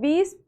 20,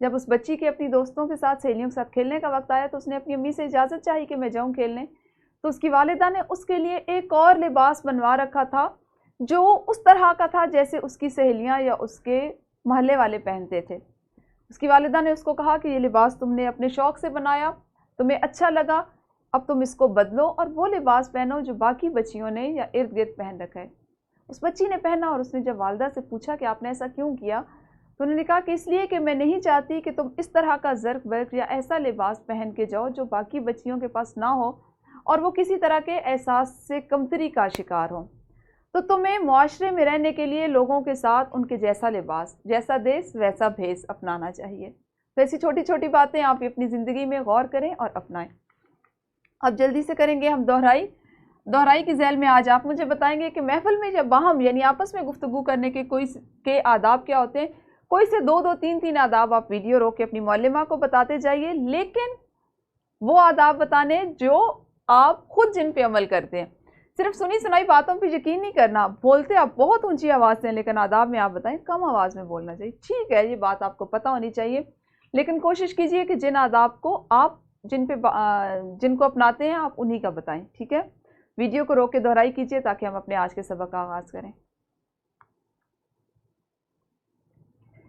جب اس بچی کے اپنی دوستوں کے ساتھ سہیلیوں کے ساتھ کھیلنے کا وقت آیا تو اس نے اپنی امی سے اجازت چاہی کہ میں جاؤں کھیلنے، تو اس کی والدہ نے اس کے لیے ایک اور لباس بنوا رکھا تھا جو اس طرح کا تھا جیسے اس کی سہیلیاں یا اس کے محلے والے پہنتے تھے۔ اس کی والدہ نے اس کو کہا کہ یہ لباس تم نے اپنے شوق سے بنایا، تمہیں اچھا لگا، اب تم اس کو بدلو اور وہ لباس پہنو جو باقی بچیوں نے یا ارد گرد پہن رکھا ہے۔ اس بچی نے پہنا اور اس نے جب والدہ سے پوچھا کہ آپ نے ایسا کیوں کیا تو انہوں نے کہا کہ اس لیے کہ میں نہیں چاہتی کہ تم اس طرح کا زرق برق یا ایسا لباس پہن کے جاؤ جو باقی بچیوں کے پاس نہ ہو اور وہ کسی طرح کے احساس سے کمتری کا شکار ہوں۔ تو تمہیں معاشرے میں رہنے کے لیے لوگوں کے ساتھ ان کے جیسا لباس، جیسا دیس ویسا بھیس اپنانا چاہیے۔ تو ایسی چھوٹی چھوٹی باتیں آپ اپنی زندگی میں غور کریں اور اپنائیں۔ اب جلدی سے کریں گے ہم دہرائی کی ذیل میں آج آپ مجھے بتائیں گے کہ محفل میں جب باہم یعنی آپس میں گفتگو کرنے کے آداب کیا ہوتے ہیں۔ کوئی سے دو تین آداب آپ ویڈیو روک کے اپنی معلمہ کو بتاتے جائیے، لیکن وہ آداب بتانے جو آپ خود جن پہ عمل کرتے ہیں۔ صرف سنی سنائی باتوں پہ یقین نہیں کرنا، بولتے آپ بہت اونچی آواز سے ہیں لیکن آداب میں آپ بتائیں کم آواز میں بولنا چاہیے۔ ٹھیک ہے، یہ بات آپ کو پتہ ہونی چاہیے، لیکن کوشش کیجئے کہ جن آداب کو آپ جن کو اپناتے ہیں آپ انہی کا بتائیں، ٹھیک ہے۔ ویڈیو کو روک کے دہرائی کیجئے تاکہ ہم اپنے آج کے سبق کا آغاز کریں۔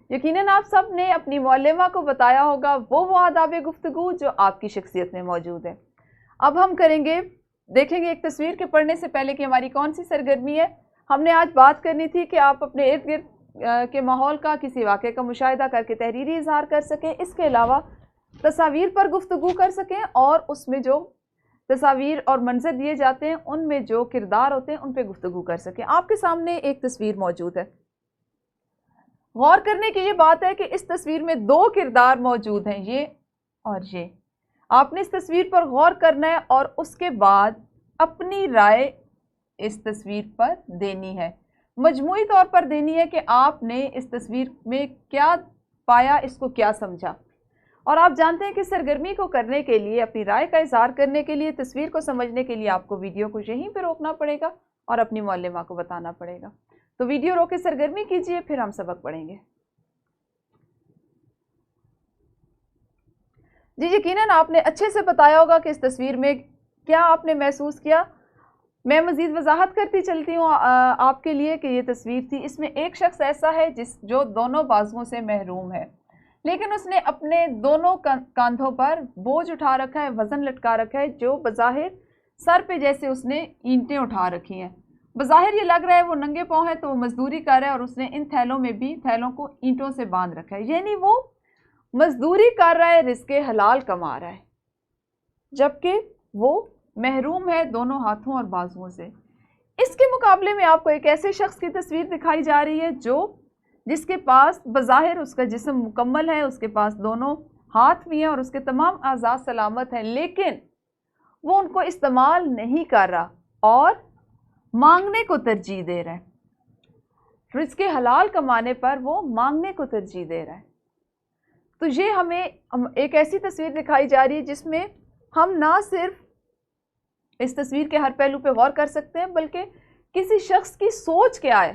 یقیناً آپ سب نے اپنی معلمہ کو بتایا ہوگا وہ آداب گفتگو جو آپ کی شخصیت میں موجود ہے۔ اب ہم دیکھیں گے ایک تصویر کے پڑھنے سے پہلے کہ ہماری کون سی سرگرمی ہے۔ ہم نے آج بات کرنی تھی کہ آپ اپنے ارد گرد کے ماحول کا کسی واقعے کا مشاہدہ کر کے تحریری اظہار کر سکیں، اس کے علاوہ تصاویر پر گفتگو کر سکیں اور اس میں جو تصاویر اور منظر دیے جاتے ہیں ان میں جو کردار ہوتے ہیں ان پہ گفتگو کر سکیں۔ آپ کے سامنے ایک تصویر موجود ہے، غور کرنے کی یہ بات ہے کہ اس تصویر میں دو کردار موجود ہیں، یہ اور یہ۔ آپ نے اس تصویر پر غور کرنا ہے اور اس کے بعد اپنی رائے اس تصویر پر دینی ہے، مجموعی طور پر دینی ہے کہ آپ نے اس تصویر میں کیا پایا، اس کو کیا سمجھا۔ اور آپ جانتے ہیں کہ سرگرمی کو کرنے کے لیے، اپنی رائے کا اظہار کرنے کے لیے، تصویر کو سمجھنے کے لیے آپ کو ویڈیو کو یہیں پہ روکنا پڑے گا اور اپنی معلمہ کو بتانا پڑے گا۔ تو ویڈیو روک کے سرگرمی کیجئے، پھر ہم سبق پڑھیں گے۔ جی یقیناً آپ نے اچھے سے بتایا ہوگا کہ اس تصویر میں کیا آپ نے محسوس کیا۔ میں مزید وضاحت کرتی چلتی ہوں آپ کے لیے کہ یہ تصویر تھی، اس میں ایک شخص ایسا ہے جو دونوں بازوؤں سے محروم ہے، لیکن اس نے اپنے دونوں کاندھوں پر بوجھ اٹھا رکھا ہے، وزن لٹکا رکھا ہے جو بظاہر سر پہ جیسے اس نے اینٹیں اٹھا رکھی ہیں۔ بظاہر یہ لگ رہا ہے وہ ننگے پاؤں ہے تو وہ مزدوری کر رہا ہے اور اس نے ان تھیلوں میں بھی تھیلوں کو اینٹوں سے باندھ رکھا ہے، یعنی وہ مزدوری کر رہا ہے، رزق حلال کما رہا ہے، جبکہ وہ محروم ہے دونوں ہاتھوں اور بازوؤں سے۔ اس کے مقابلے میں آپ کو ایک ایسے شخص کی تصویر دکھائی جا رہی ہے جس کے پاس بظاہر اس کا جسم مکمل ہے، اس کے پاس دونوں ہاتھ بھی ہیں اور اس کے تمام اعضاء سلامت ہیں، لیکن وہ ان کو استعمال نہیں کر رہا اور مانگنے کو ترجیح دے رہا ہے۔ رزق حلال کمانے پر وہ مانگنے کو ترجیح دے رہا ہے۔ تو یہ ہمیں ایک ایسی تصویر دکھائی جا رہی ہے جس میں ہم نہ صرف اس تصویر کے ہر پہلو پہ غور کر سکتے ہیں بلکہ کسی شخص کی سوچ کیا ہے،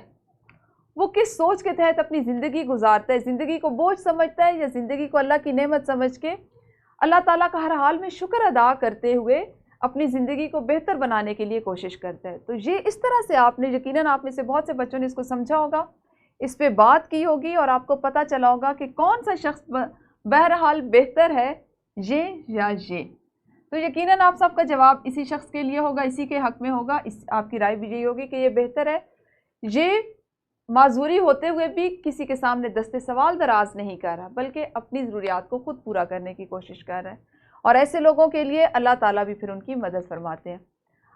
وہ کس سوچ کے تحت اپنی زندگی گزارتا ہے، زندگی کو بوجھ سمجھتا ہے یا زندگی کو اللہ کی نعمت سمجھ کے اللہ تعالیٰ کا ہر حال میں شکر ادا کرتے ہوئے اپنی زندگی کو بہتر بنانے کے لیے کوشش کرتا ہے۔ تو یہ اس طرح سے آپ نے یقیناً آپ میں سے بہت سے بچوں نے اس کو سمجھا ہوگا، اس پہ بات کی ہوگی اور آپ کو پتہ چلا ہوگا کہ کون سا شخص بہرحال بہتر ہے، یہ یا یہ۔ تو یقیناً آپ سب کا جواب اسی شخص کے لیے ہوگا، اسی کے حق میں ہوگا، آپ کی رائے بھی یہی ہوگی کہ یہ بہتر ہے۔ یہ معذوری ہوتے ہوئے بھی کسی کے سامنے دست سوال دراز نہیں کر رہا بلکہ اپنی ضروریات کو خود پورا کرنے کی کوشش کر رہا ہے، اور ایسے لوگوں کے لیے اللہ تعالیٰ بھی پھر ان کی مدد فرماتے ہیں۔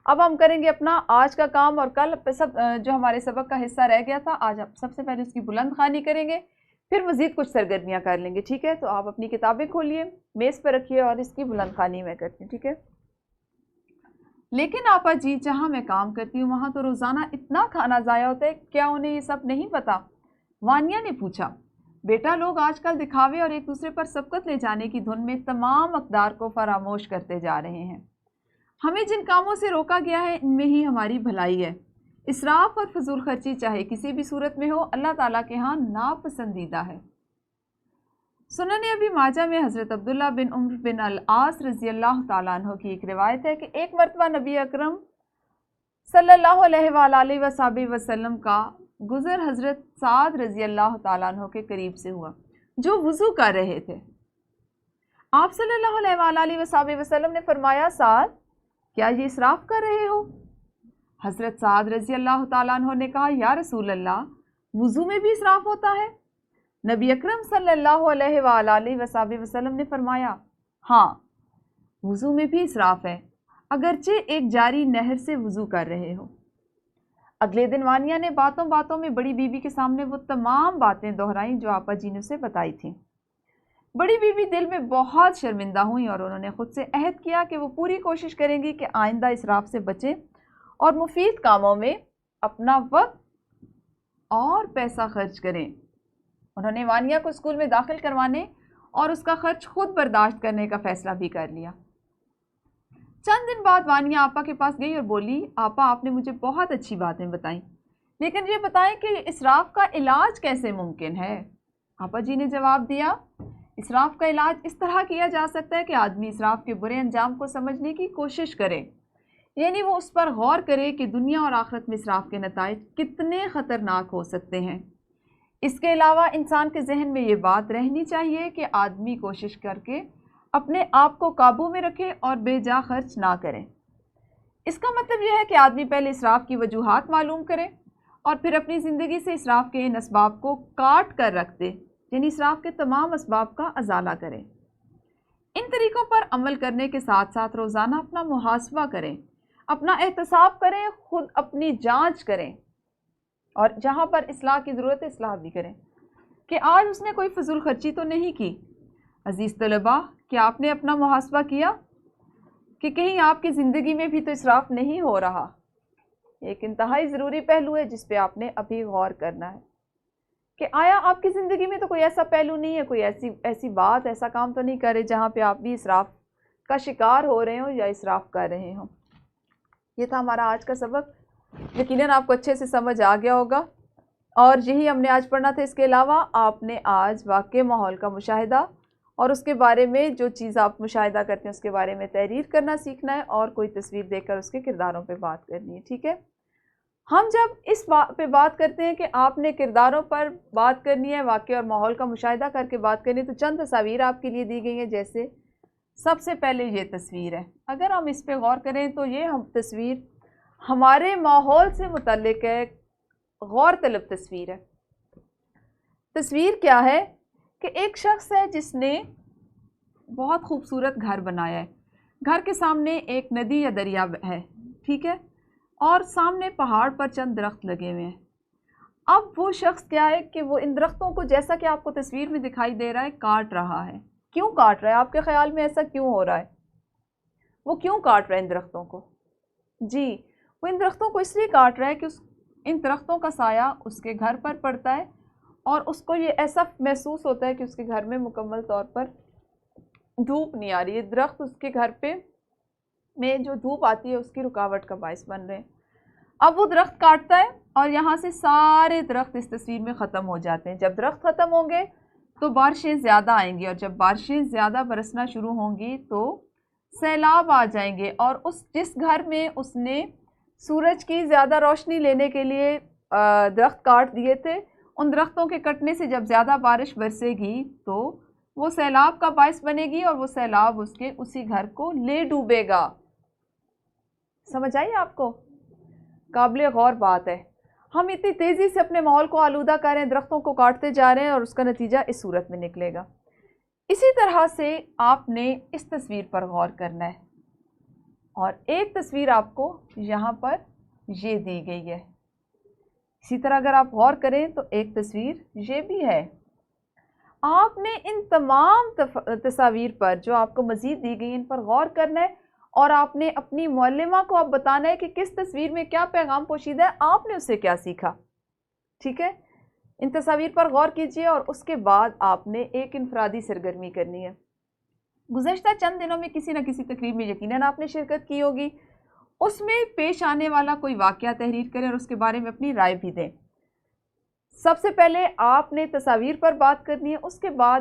اب ہم کریں گے اپنا آج کا کام، اور کل جو ہمارے سبق کا حصہ رہ گیا تھا آج سب سے پہلے اس کی بلند خوانی کریں گے، پھر مزید کچھ سرگرمیاں کر لیں گے، ٹھیک ہے؟ تو آپ اپنی کتابیں کھولیے، میز پہ رکھیے اور اس کی بلند خوانی میں کرتے ہیں، ٹھیک ہے؟ لیکن آپا جی جہاں میں کام کرتی ہوں وہاں تو روزانہ اتنا کھانا ضائع ہوتا ہے، کیا انہیں یہ سب نہیں پتا؟ وانیہ نے پوچھا۔ بیٹا لوگ آج کل دکھاوے اور ایک دوسرے پر سبقت لے جانے کی دھن میں تمام اقدار کو فراموش کرتے جا رہے ہیں۔ ہمیں جن کاموں سے روکا گیا ہے ان میں ہی ہماری بھلائی ہے۔ اسراف اور فضول خرچی چاہے کسی بھی صورت میں ہو اللہ تعالیٰ کے ہاں ناپسندیدہ ہے۔ سنن ابی ماجہ میں حضرت عبداللہ بن عمر بن العاص رضی اللہ تعالیٰ عنہ کی ایک روایت ہے کہ ایک مرتبہ نبی اکرم صلی اللہ علیہ وآلہ وصحبہ وسلم کا گزر حضرت سعد رضی اللہ تعالیٰ عنہ کے قریب سے ہوا جو وضو کر رہے تھے۔ آپ صلی اللہ علیہ وآلہ وصحبہ وسلم نے فرمایا، سعد کیا یہ اسراف کر رہے ہو؟ حضرت سعد رضی اللہ تعالیٰ عنہ نے کہا، یا رسول اللہ، وضو میں بھی اسراف ہوتا ہے؟ نبی اکرم صلی اللہ علیہ وآلہ وصحبہ وسلم نے فرمایا، ہاں وضو میں بھی اسراف ہے، اگرچہ ایک جاری نہر سے وضو کر رہے ہو۔ اگلے دن وانیہ نے باتوں باتوں میں بڑی بی بی کے سامنے وہ تمام باتیں دہرائیں جو آپا جی نے اسے بتائی تھیں۔ بڑی بی بی دل میں بہت شرمندہ ہوئیں اور انہوں نے خود سے عہد کیا کہ وہ پوری کوشش کریں گی کہ آئندہ اسراف سے بچیں اور مفید کاموں میں اپنا وقت اور پیسہ خرچ کریں۔ انہوں نے وانیہ کو اسکول میں داخل کروانے اور اس کا خرچ خود برداشت کرنے کا فیصلہ بھی کر لیا۔ چند دن بعد وانیہ آپا کے پاس گئی اور بولی، آپا آپ نے مجھے بہت اچھی باتیں بتائیں، لیکن یہ بتائیں کہ اسراف کا علاج کیسے ممکن ہے؟ آپا جی نے جواب دیا، اسراف کا علاج اس طرح کیا جا سکتا ہے کہ آدمی اسراف کے برے انجام کو سمجھنے کی کوشش کرے، یعنی وہ اس پر غور کرے کہ دنیا اور آخرت میں اسراف کے نتائج کتنے خطرناک ہو سکتے ہیں۔ اس کے علاوہ انسان کے ذہن میں یہ بات رہنی چاہیے کہ آدمی کوشش کر کے اپنے آپ کو قابو میں رکھے اور بے جا خرچ نہ کرے۔ اس کا مطلب یہ ہے کہ آدمی پہلے اسراف کی وجوہات معلوم کرے اور پھر اپنی زندگی سے اسراف کے ان اسباب کو کاٹ کر رکھ دے، یعنی اسراف کے تمام اسباب کا ازالہ کرے۔ ان طریقوں پر عمل کرنے کے ساتھ ساتھ روزانہ اپنا محاسبہ کریں، اپنا احتساب کریں، خود اپنی جانچ کریں اور جہاں پر اصلاح کی ضرورت ہے اصلاح بھی کریں کہ آج اس نے کوئی فضول خرچی تو نہیں کی۔ عزیز طلباء، کیا آپ نے اپنا محاسبہ کیا کہ کہیں آپ کی زندگی میں بھی تو اسراف نہیں ہو رہا؟ ایک انتہائی ضروری پہلو ہے جس پہ آپ نے ابھی غور کرنا ہے کہ آیا آپ کی زندگی میں تو کوئی ایسا پہلو نہیں ہے، کوئی ایسی بات، ایسا کام تو نہیں کر رہے جہاں پہ آپ بھی اسراف کا شکار ہو رہے ہوں یا اسراف کر رہے ہوں۔ یہ تھا ہمارا آج کا سبق، یقیناً آپ کو اچھے سے سمجھ آ گیا ہوگا اور یہی ہم نے آج پڑھنا تھا۔ اس کے علاوہ آپ نے آج واقع ماحول کا مشاہدہ اور اس کے بارے میں جو چیز آپ مشاہدہ کرتے ہیں اس کے بارے میں تحریر کرنا سیکھنا ہے اور کوئی تصویر دیکھ کر اس کے کرداروں پہ بات کرنی ہے، ٹھیک ہے؟ ہم جب اس پہ بات کرتے ہیں کہ آپ نے کرداروں پر بات کرنی ہے، واقع اور ماحول کا مشاہدہ کر کے بات کرنی ہے، تو چند تصاویر آپ کے لیے دی گئی ہیں۔ جیسے سب سے پہلے یہ تصویر ہے، اگر ہم اس پہ غور کریں تو یہ تصویر ہمارے ماحول سے متعلق ہے، غور طلب تصویر ہے۔ تصویر کیا ہے کہ ایک شخص ہے جس نے بہت خوبصورت گھر بنایا ہے، گھر کے سامنے ایک ندی یا دریا ہے، ٹھیک ہے، اور سامنے پہاڑ پر چند درخت لگے ہوئے ہیں۔ اب وہ شخص کیا ہے کہ وہ ان درختوں کو، جیسا کہ آپ کو تصویر میں دکھائی دے رہا ہے، کاٹ رہا ہے۔ کیوں کاٹ رہا ہے؟ آپ کے خیال میں ایسا کیوں ہو رہا ہے؟ وہ کیوں کاٹ رہا ہے ان درختوں کو؟ جی، وہ ان درختوں کو اس لیے کاٹ رہا ہے کہ ان درختوں کا سایہ اس کے گھر پر پڑتا ہے اور اس کو یہ ایسا محسوس ہوتا ہے کہ اس کے گھر میں مکمل طور پر دھوپ نہیں آ رہی ہے۔ درخت اس کے گھر پہ میں جو دھوپ آتی ہے اس کی رکاوٹ کا باعث بن رہے ہیں۔ اب وہ درخت کاٹتا ہے اور یہاں سے سارے درخت اس تصویر میں ختم ہو جاتے ہیں۔ جب درخت ختم ہوں گے تو بارشیں زیادہ آئیں گی اور جب بارشیں زیادہ برسنا شروع ہوں گی تو سیلاب آ جائیں گے، اور جس گھر میں اس نے سورج کی زیادہ روشنی لینے کے لیے درخت کاٹ دیے تھے، ان درختوں کے کٹنے سے جب زیادہ بارش برسے گی تو وہ سیلاب کا باعث بنے گی اور وہ سیلاب اس کے اسی گھر کو لے ڈوبے گا۔ سمجھ آئی آپ کو؟ قابل غور بات ہے۔ ہم اتنی تیزی سے اپنے ماحول کو آلودہ کر رہے ہیں، درختوں کو کاٹتے جا رہے ہیں اور اس کا نتیجہ اس صورت میں نکلے گا۔ اسی طرح سے آپ نے اس تصویر پر غور کرنا ہے، اور ایک تصویر آپ کو یہاں پر یہ دی گئی ہے۔ اسی طرح اگر آپ غور کریں تو ایک تصویر یہ بھی ہے۔ آپ نے ان تمام تصاویر پر جو آپ کو مزید دی گئی ان پر غور کرنا ہے اور آپ نے اپنی معلمہ کو اب بتانا ہے کہ کس تصویر میں کیا پیغام پوشیدہ ہے، آپ نے اس سے کیا سیکھا، ٹھیک ہے؟ ان تصاویر پر غور کیجئے اور اس کے بعد آپ نے ایک انفرادی سرگرمی کرنی ہے۔ گزشتہ چند دنوں میں کسی نہ کسی تقریب میں یقیناً آپ نے شرکت کی ہوگی، اس میں پیش آنے والا کوئی واقعہ تحریر کریں اور اس کے بارے میں اپنی رائے بھی دیں۔ سب سے پہلے آپ نے تصاویر پر بات کرنی ہے، اس کے بعد